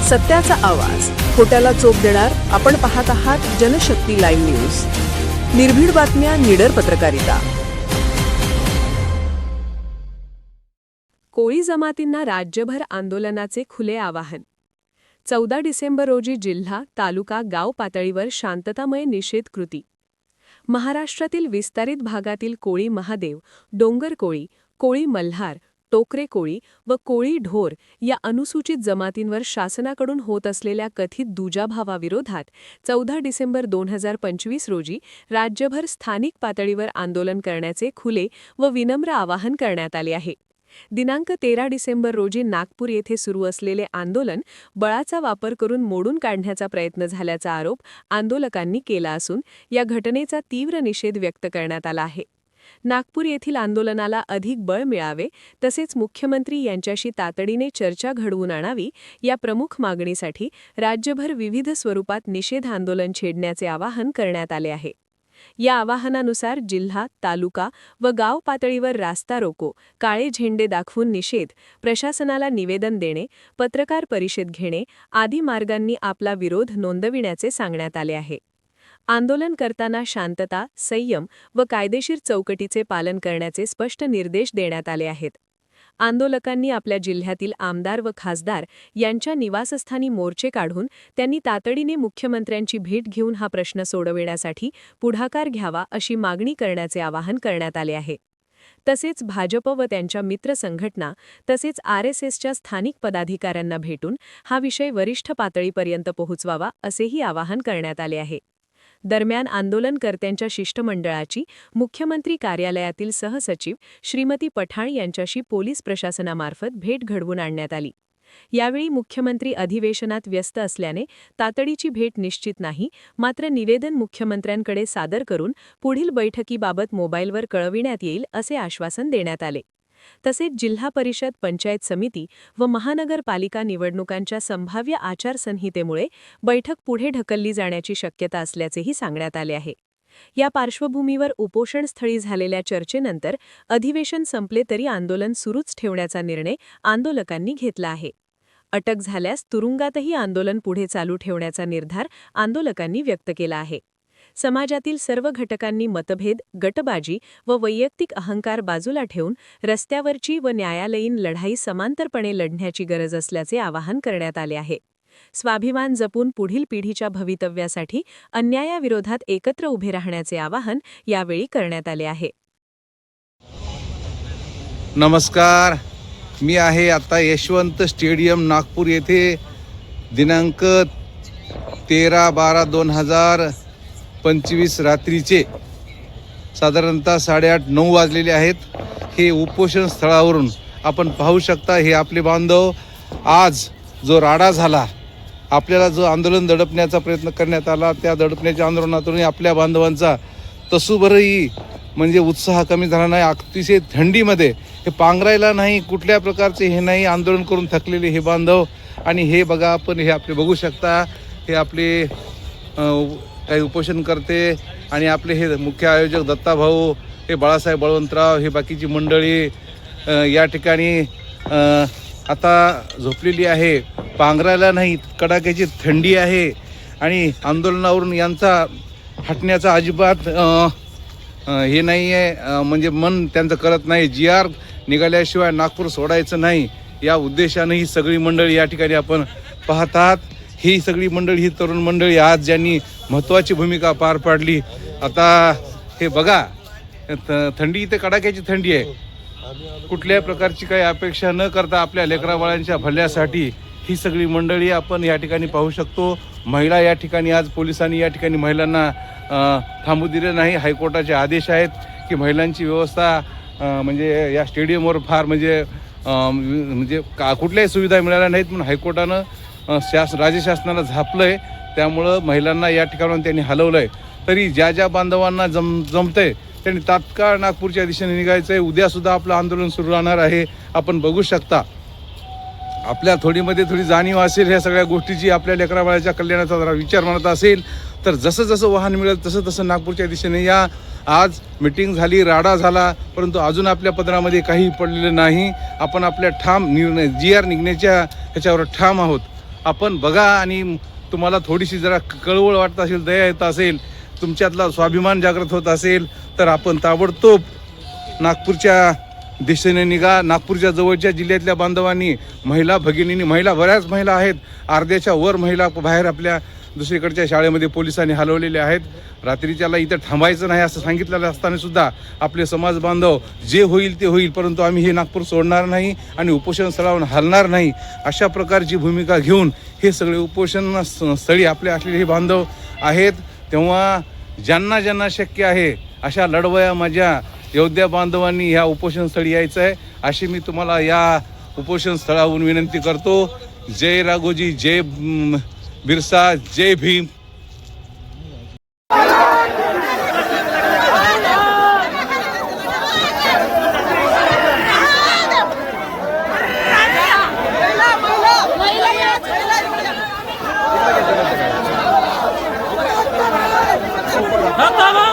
सत्याचा आवाज, खोट्याला चोप देणार. आपण पाहत आहात जनशक्ती लाईव्ह न्यूज. निर्भीड बातम्या, निडर पत्रकारिता. कोळी जमातींना राज्यभर आंदोलनाचे खुले आवाहन. 14 डिसेंबर रोजी जिल्हा, तालुका, गाव पातळीवर शांततामय निषेध कृती. महाराष्ट्रातील विस्तारित भागातील कोळी महादेव, डोंगर कोळी, कोळी मल्हार, टोकरे कोळी व कोळी ढोर या अनुसूचित जमातींवर शासनाकडून होत असलेल्या कथित दुजाभावाविरोधात 14 डिसेंबर 2025 रोजी राज्यभर स्थानिक पातळीवर आंदोलन करण्याचे खुले व विनम्र आवाहन करण्यात आले आहे. दिनांक 13 डिसेंबर रोजी नागपूर येथे सुरू असलेले आंदोलन बळाचा वापर करून मोडून काढण्याचा प्रयत्न झाल्याचा आरोप आंदोलकांनी केला असून या घटनेचा तीव्र निषेध व्यक्त करण्यात आला आहे. नागपूर येथील आंदोलनाला अधिक बळ मिळावे तसेच मुख्यमंत्री यांच्याशी तातडीने चर्चा घडवून आणावी या प्रमुख मागणीसाठी राज्यभर विविध स्वरूपात निषेध आंदोलन छेडण्याचे आवाहन करण्यात आले आहे. या आवाहनानुसार जिल्हा, तालुका व गाव पातळीवर रास्ता रोको, काळे झेंडे दाखवून निषेध, प्रशासनाला निवेदन देणे, पत्रकार परिषद घेणे आदी मार्गांनी आपला विरोध नोंदविण्याचे सांगण्यात आले आहे. आंदोलन करताना शांतता, संयम व कायदेशीर चौकटीचे पालन करण्याचे स्पष्ट निर्देश देण्यात आले आहेत. आंदोलकांनी आपल्या जिल्ह्यातील आमदार व खासदार यांच्या निवासस्थानी मोर्चे काढून त्यांनी तातडीने मुख्यमंत्र्यांची भेट घेऊन हा प्रश्न सोडविण्यासाठी पुढाकार घ्यावा अशी मागणी करण्याचे आवाहन करण्यात आले आहे. तसेच भाजप व त्यांच्या मित्र संघटना तसेच RSSच्या स्थानिक पदाधिकाऱ्यांना भेटून हा विषय वरिष्ठ पातळीपर्यंत पोहोचवावा असेही आवाहन करण्यात आले आहे. दरम्यान आंदोलनकर्त्यांच्या शिष्टमंडळाची मुख्यमंत्री कार्यालयातील सहसचिव श्रीमती पठाण यांच्याशी पोलीस प्रशासनामार्फत भेट घडवून आणण्यात आली. यावेळी मुख्यमंत्री अधिवेशनात व्यस्त असल्याने तातडीची भेट निश्चित नाही, मात्र निवेदन मुख्यमंत्र्यांकडे सादर करून पुढील बैठकीबाबत मोबाईलवर कळविण्यात येईल असे आश्वासन देण्यात आले. तसेच जिल्हा परिषद, पंचायत समिती व महानगरपालिका निवडणुकांच्या संभाव्य आचारसंहितेमुळे बैठक पुढे ढकलली जाण्याची शक्यता असल्याचेही सांगण्यात आले आहे. या पार्श्वभूमीवर उपोषणस्थळी झालेल्या चर्चेनंतर अधिवेशन संपले तरी आंदोलन सुरूच ठेवण्याचा निर्णय आंदोलकांनी घेतला आहे. अटक झाल्यास तुरुंगातही आंदोलन पुढे चालू ठेवण्याचा निर्धार आंदोलकांनी व्यक्त केला आहे. समाजातील सर्व घटकांनी मतभेद, गटबाजी व वैयक्तिक अहंकार बाजूला ठेवून रस्त्यावरची व न्यायालयीन लढाई समांतरपणे लढण्याची गरज असल्याचे आवाहन करण्यात आले आहे. स्वाभिमान जपून पुढील पिढीच्या भवितव्यासाठी अन्यायाविरोधात एकत्र उभे राहण्याचे आवाहन यावेळी करण्यात आले आहे. नमस्कार, मी आहे आता यशवंत स्टेडियम नागपूर येथे. दिनांक 13/12/2025 रात्रीचे साधारणतः 8:30-9 वाजलेले आहेत. हे उपोषण स्थळावरून आपण पाहू शकता. हे आपले बांधव, आज जो राडा झाला, आपल्याला जो आंदोलन दडपण्याचा प्रयत्न करण्यात आला, त्या दडपण्याच्या आंदोलनातून आपल्या बांधवांचा तसूभरही म्हणजे उत्साह कमी झाला नाही. अतिशय थंडीमध्ये हे पांघरायला नाही, कुठल्या प्रकारचे हे नाही, आंदोलन करून थकलेले हे बांधव. आणि हे बघा, आपण हे आपले बघू शकता, हे आपले काही उपोषण करते आणि आपले हे मुख्य आयोजक दत्ताभाऊ, हे बाळासाहेब बळवंतराव, हे बाकीची मंडळी या ठिकाणी आता झोपलेली आहे. पांघरायला नाही, कडाक्याची थंडी आहे आणि आंदोलनावरून यांचा हटण्याचा अजिबात हे नाही आहे, म्हणजे मन त्यांचं करत नाही. GR निघाल्याशिवाय नागपूर सोडायचं नाही या उद्देशाने ही सगळी मंडळी या ठिकाणी आपण पाहतात. ही सगळी मंडळी, ही तरुण मंडळी आज ज्यांनी महत्त्वाची भूमिका पार पाडली. आता हे बघा, थंडी इथे कडाक्याची थंडी आहे. कुठल्याही प्रकारची काही अपेक्षा न करता आपल्या लेकराबाळांच्या भल्यासाठी ही सगळी मंडळी आपण या ठिकाणी पाहू शकतो. महिला या ठिकाणी, आज पोलिसांनी या ठिकाणी महिलांना थांबू दिले नाही. हायकोर्टाचे आदेश आहेत की महिलांची व्यवस्था म्हणजे या स्टेडियमवर फार म्हणजे कुठल्याही सुविधा मिळाल्या नाहीत म्हणून हायकोर्टानं राज्य शासनाला झापलं आहे. त्यामुळं महिलांना या ठिकाणाहून त्यांनी हलवलं आहे. तरी ज्या ज्या बांधवांना जमतंय त्यांनी तात्काळ नागपूरच्या दिशेने निघायचं आहे. उद्यासुद्धा आपलं आंदोलन सुरू राहणार आहे. आपण बघू शकता, आपल्या थोडी जाणीव असेल ह्या सगळ्या गोष्टीची, आपल्या लेकराबाळाच्या कल्याणाचा जरा विचार म्हणत असेल तर जसं जसं वाहन मिळेल तसं तसं नागपूरच्या दिशेने या. आज मीटिंग झाली, राडा झाला, परंतु अजून आपल्या पदरामध्ये काही पडलेलं नाही. आपण आपल्या ठाम निर्णय GR निघण्याच्या ह्याच्यावर ठाम आहोत. आपण बघा आणि तुम्हाला थोडीशी जरा कळवळ वाटत असेल, दया येत असेल, तुमच्यातला स्वाभिमान जागृत होत असेल तर आपण ताबडतोब नागपूरच्या दिशेने निघा. नागपूरच्या जवळच्या जिल्ह्यातल्या बांधवांनी, महिला भगिनींनी, बऱ्याच महिला आहेत, अर्ध्याच्या वर महिला बाहेर आपल्या दुसरीकडच्या शाळेमध्ये पोलिसांनी हलवलेले आहेत. रात्रीच्याला इथं थांबायचं नाही असं सांगितलेलं असताना सुद्धा आपले समाज बांधव जे होईल ते होईल, परंतु आम्ही हे नागपूर सोडणार नाही आणि उपोषण स्थळावर हलणार नाही, अशा प्रकारची भूमिका घेऊन हे सगळे उपोषण स्थळी आपले असलेले हे बांधव आहेत. तेव्हा ज्यांना ज्यांना शक्य आहे अशा लढवया माझ्या योद्ध्या बांधवांनी ह्या उपोषण स्थळी यायचं आहे अशी मी तुम्हाला या उपोषण स्थळावरून विनंती करतो. जय राघोजी, जय बिरसा, जय भीम.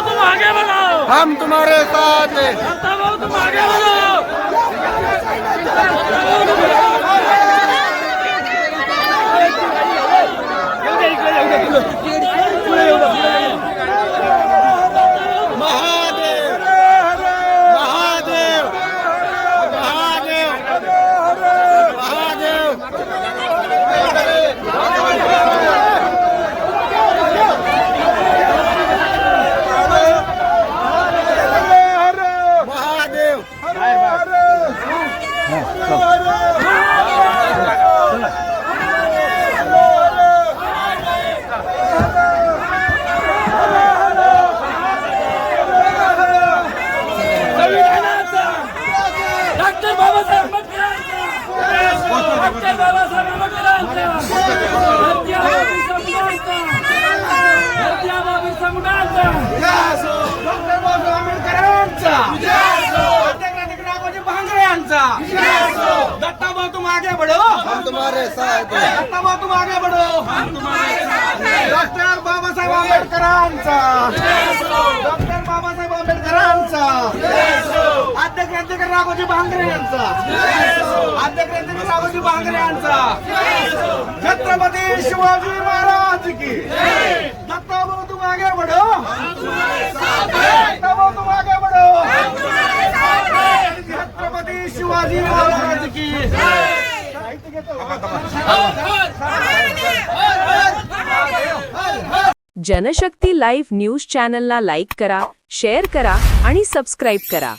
तुम आगे बढ़ो, हम तुम्हारे साथ हैं. तुम आगे बढ़ो. महादेव महादेव महादेव महादेव डॉक्टर बाबासाहेब आंबेडकरांचा, डॉक्टर बाबासाहेब आंबेडकरांचा, हत्याबाबी समुदायाचा, हत्याबाबी समुदायाचा, डॉक्टर बाबासाहेब आंबेडकरांचा, राघोजी भांगरेंचा, दत्ताभाऊ तुम आगे बढ़ो, हम तुम्हारे साथ हैं. दत्ताभाऊ तुम आगे बढ़ो, हम तुम्हारे साथ हैं. डॉक्टर बाबासाहेब आंबेडकरांचा, डॉक्टर बाबासाहेब आंबेडकरांचा, आद्य क्रांतिकारी राघोजी भांगरे यांचा, आद्य क्रांतिकारी राघोजी भांगरे यांचा, छत्रपती शिवाजी महाराज की. दत्ताभाऊ तुम आगे बढ़ो, दत्ताभाऊ तुम आगे बढ़ो, छत्रपती शिवाजी महाराज की. जनशक्ती लाईव्ह न्यूज चॅनलला लाईक करा, शेअर करा आणि सबस्क्राईब करा.